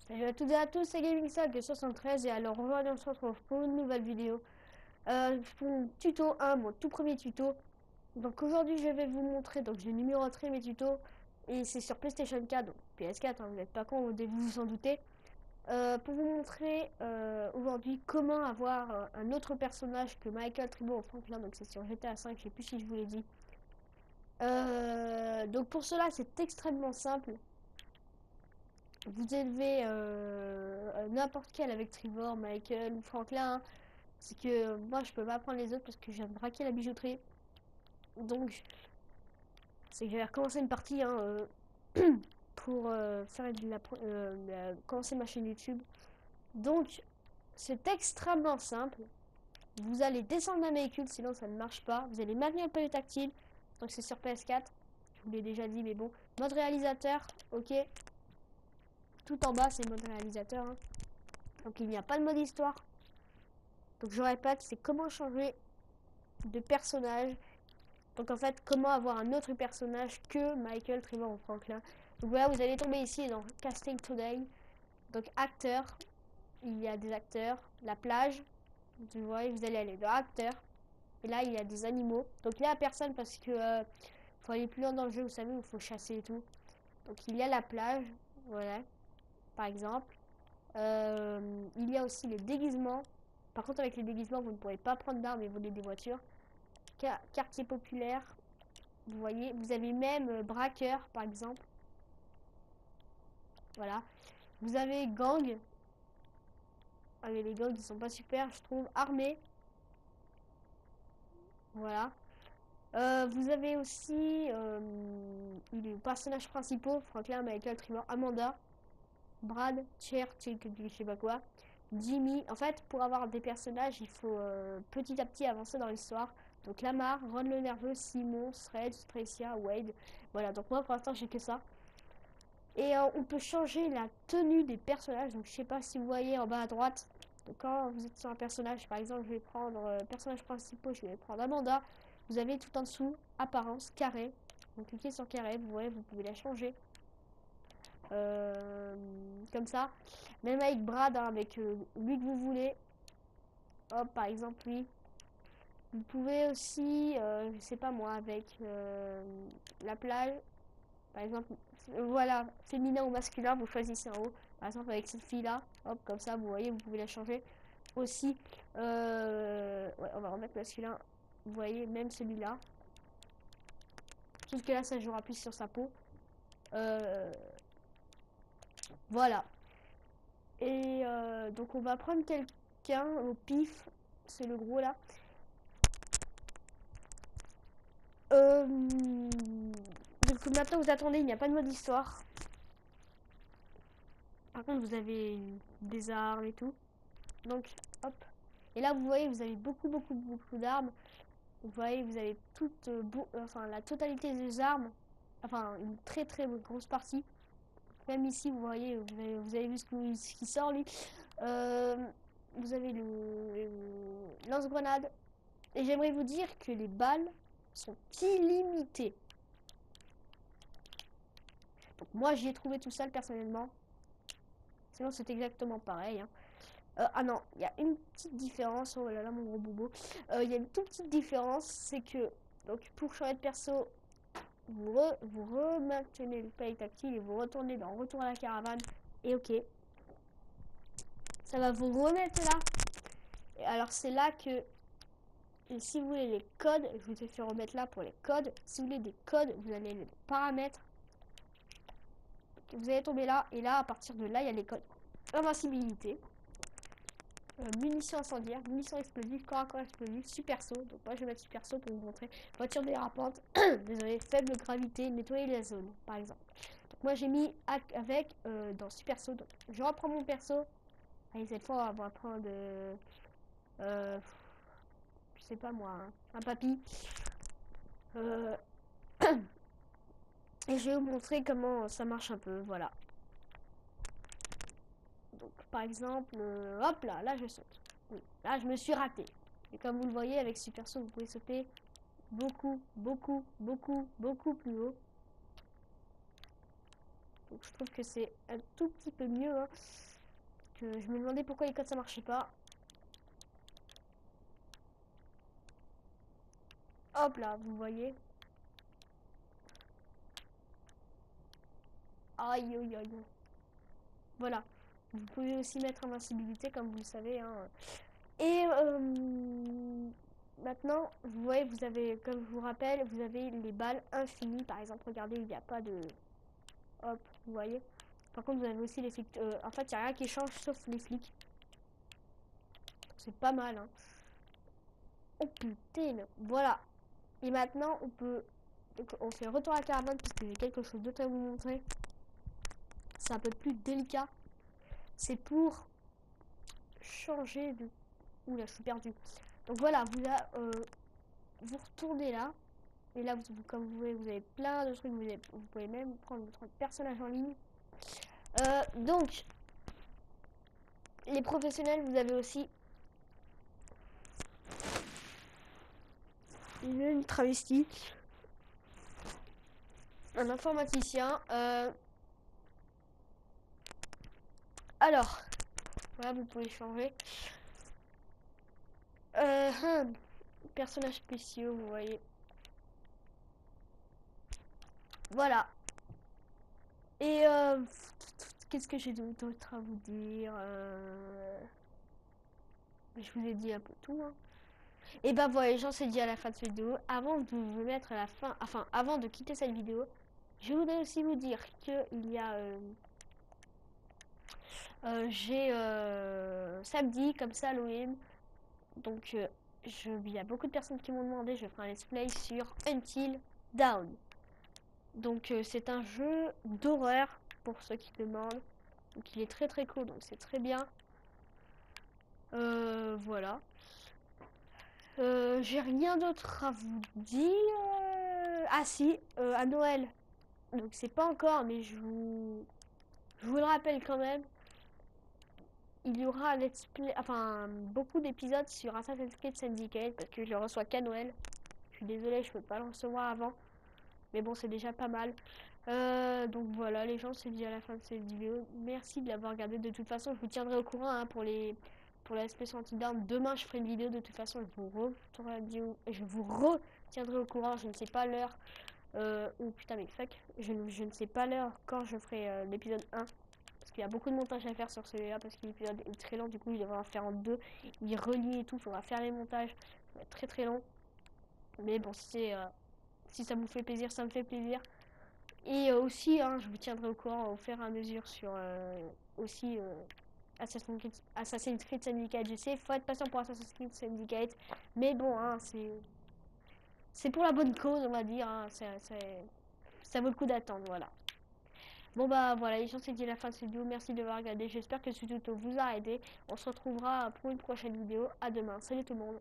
Salut à toutes et à tous, c'est GamingSack73 et alors aujourd'hui on se retrouve pour une nouvelle vidéo. Pour mon tuto 1, mon tout premier tuto. Donc aujourd'hui je vais vous montrer, donc j'ai numéroté mes tutos et c'est sur PlayStation 4, donc PS4, hein, vous n'êtes pas con, vous vous en doutez. Pour vous montrer aujourd'hui comment avoir un autre personnage que Michael Tribor ou Franklin, donc c'est sur GTA 5, je sais plus si je vous l'ai dit. Donc pour cela c'est extrêmement simple. Vous élevez n'importe quel avec Trevor, Michael ou Franklin. C'est que moi je peux pas prendre les autres parce que je viens de braquer la bijouterie. Donc c'est que je vais recommencer une partie hein, pour faire commencer ma chaîne YouTube. Donc c'est extrêmement simple. Vous allez descendre d'un véhicule, sinon ça ne marche pas. Vous allez maintenir le palais tactile. Donc c'est sur PS4. Je vous l'ai déjà dit, mais bon. Mode réalisateur, ok. Tout en bas c'est mode réalisateur. Hein. Donc il n'y a pas de mode histoire. Donc je répète, c'est comment changer de personnage. Donc en fait, comment avoir un autre personnage que Michael, Trevor ou Franklin. Donc voilà, vous allez tomber ici dans Casting Today. Donc acteur, il y a des acteurs. La plage, vous voyez, vous allez aller dans acteurs. Et là, il y a des animaux. Donc il y a personne parce que faut aller plus loin dans le jeu, vous savez, où il faut chasser et tout. Donc il y a la plage, voilà, par exemple. Il y a aussi les déguisements. Par contre, avec les déguisements, vous ne pourrez pas prendre d'armes et voler des voitures. Quartier populaire, vous voyez, vous avez même braqueur, par exemple. Voilà. Vous avez gang. Ah, mais les gangs, ils sont pas super, je trouve. Armée. Voilà. Vous avez aussi les personnages principaux Franklin, Michael, Trevor, Amanda, Brad, Cher, je sais pas quoi. Jimmy. En fait, pour avoir des personnages, il faut petit à petit avancer dans l'histoire. Donc Lamar, Ron le nerveux, Simon, Thread, Tricia, Wade. Voilà, donc moi pour l'instant j'ai que ça. Et on peut changer la tenue des personnages. Donc je sais pas si vous voyez en bas à droite. Donc quand vous êtes sur un personnage, par exemple, je vais prendre personnage principal, je vais prendre Amanda. Vous avez tout en dessous apparence carré. Donc cliquez sur carré, vous voyez, vous pouvez la changer. Comme ça. Même avec Brad, hein, avec lui que vous voulez. Hop, par exemple lui. Vous pouvez aussi, je sais pas moi, avec la plage. Par exemple, voilà, féminin ou masculin, vous choisissez en haut. Par exemple, avec cette fille-là, hop, comme ça, vous voyez, vous pouvez la changer. Aussi, ouais, on va remettre masculin. Vous voyez, même celui-là. Sauf que là, ça jouera plus sur sa peau. Voilà. Et donc, on va prendre quelqu'un au pif. C'est le gros là. Donc maintenant, vous attendez, il n'y a pas de mode histoire. Par contre, vous avez des armes et tout. Donc, hop. Et là, vous voyez, vous avez beaucoup d'armes. Vous voyez, vous avez toute, enfin, la totalité des armes. Enfin, une très grosse partie. Même ici, vous voyez, vous avez vu ce qui sort, lui. Euh, vous avez le lance-grenade. Et j'aimerais vous dire que les balles sont illimitées. Donc, moi, j'y ai trouvé tout seul, personnellement. Sinon, c'est exactement pareil. Hein. Ah non, il y a une petite différence. Oh là là, mon gros bobo. Il y a une toute petite différence, c'est que donc pour changer de perso, vous remaintenez le play tactile et vous retournez dans Retour à la caravane. Et ok, ça va vous remettre là. Et alors c'est là que, et si vous voulez les codes, je vous ai fait remettre là pour les codes. Si vous voulez des codes, vous allez les paramètres. Vous allez tomber là, et là à partir de là, il y a les codes. Invincibilité. Munitions incendiaires, munitions explosives, corps à corps explosif, super saut. Donc moi je vais mettre super saut pour vous montrer. Voiture dérapante, désolé, faible gravité, nettoyer la zone par exemple. Donc moi j'ai mis avec dans super saut. Donc je reprends mon perso. Allez, cette fois on va prendre je sais pas moi, hein, un papy. Euh, et je vais vous montrer comment ça marche un peu, voilà. Donc par exemple, hop là je saute. Oui, là je me suis raté. Et comme vous le voyez avec super saut, vous pouvez sauter beaucoup plus haut. Donc je trouve que c'est un tout petit peu mieux, hein, que je me demandais pourquoi les codes ça marchait pas. Hop là, vous voyez. Aïe aïe aïe. Voilà. Vous pouvez aussi mettre invincibilité comme vous le savez, hein. Et maintenant, vous voyez, vous avez, comme je vous rappelle, vous avez les balles infinies. Par exemple, regardez, il n'y a pas de... Hop, vous voyez. Par contre, vous avez aussi les flics. En fait, il n'y a rien qui change sauf les flics. C'est pas mal, hein. Oh putain, voilà. Et maintenant, on peut... Donc, on fait retour à la caravane parce que j'ai quelque chose d'autre à vous montrer. C'est un peu plus délicat. C'est pour changer de... Oula, je suis perdue. Donc voilà, vous retournez là. Et là, comme vous voyez, vous avez plein de trucs. Vous pouvez même prendre votre personnage en ligne. Donc, les professionnels, vous avez aussi une travestie, un informaticien. Alors, voilà, vous pouvez changer. Personnages spéciaux, vous voyez. Voilà. Et qu'est-ce que j'ai d'autre à vous dire? Je vous ai dit un peu tout, hein. Et ben voilà, les gens, c'est dit à la fin de cette vidéo. Avant de vous mettre à la fin, enfin, avant de quitter cette vidéo, je voudrais aussi vous dire que il y a j'ai samedi comme ça Halloween. Donc il y a beaucoup de personnes qui m'ont demandé, je ferai un let's play sur Until Dawn. Donc c'est un jeu d'horreur pour ceux qui demandent. Donc il est très très cool, donc c'est très bien. Voilà. J'ai rien d'autre à vous dire. Ah si, à Noël. Donc c'est pas encore, mais je vous le rappelle quand même. Il y aura un let's play, enfin beaucoup d'épisodes sur Assassin's Creed Syndicate parce que je le reçois qu'à Noël. Je suis désolée, je peux pas le recevoir avant. Mais bon, c'est déjà pas mal. Donc voilà, les gens, c'est dit à la fin de cette vidéo. Merci de l'avoir regardé. De toute façon, je vous tiendrai au courant, hein, pour la SP Antidown. Demain, je ferai une vidéo. De toute façon, je vous retiendrai au courant. Je ne sais pas l'heure. Oh putain, mais fuck. Je ne sais pas l'heure quand je ferai l'épisode 1. Parce qu'il y a beaucoup de montage à faire sur celui-là. Parce que l'épisode est très long. Du coup, il devra faire en deux. Il relie et tout. Il faudra faire les montages. Ça va être très très long. Mais bon, si ça vous fait plaisir, ça me fait plaisir. Et aussi, hein, je vous tiendrai au courant au fur et à mesure sur aussi Assassin's Creed Syndicate. Je sais, faut être patient pour Assassin's Creed Syndicate. Mais bon, hein, c'est pour la bonne cause, on va dire. Hein, ça vaut le coup d'attendre, voilà. Bon bah voilà, les gens, c'est dit la fin de cette vidéo. Merci de l'avoir regardé. J'espère que ce tuto vous a aidé. On se retrouvera pour une prochaine vidéo. À demain. Salut tout le monde.